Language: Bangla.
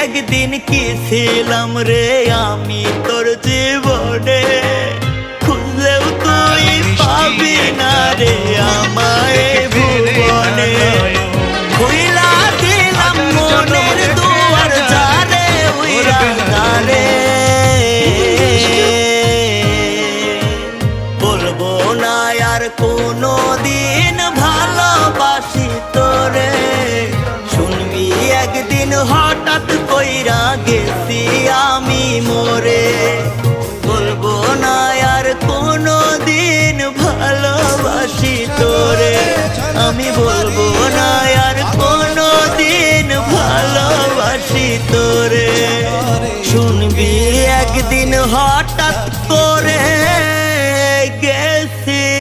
একদিন কি ছিলাম রে আমি তোর জীবনে, খুঁজলেও তুই পাবি না রে আমায় ভুবনে। খুইলা দিলাম মনের দুয়ার যারে উইরা যারে, বলবো না আর কোনো দিন ভালোবাসি তোরে। শুনবি একদিন হঠাৎ কইরা গেছি আমি মরে, বলবো না আর কোনো দিন ভালোবাসি তোরে। আমি বলবো না আর কোনো দিন ভালোবাসি তোরে। শুনবি একদিন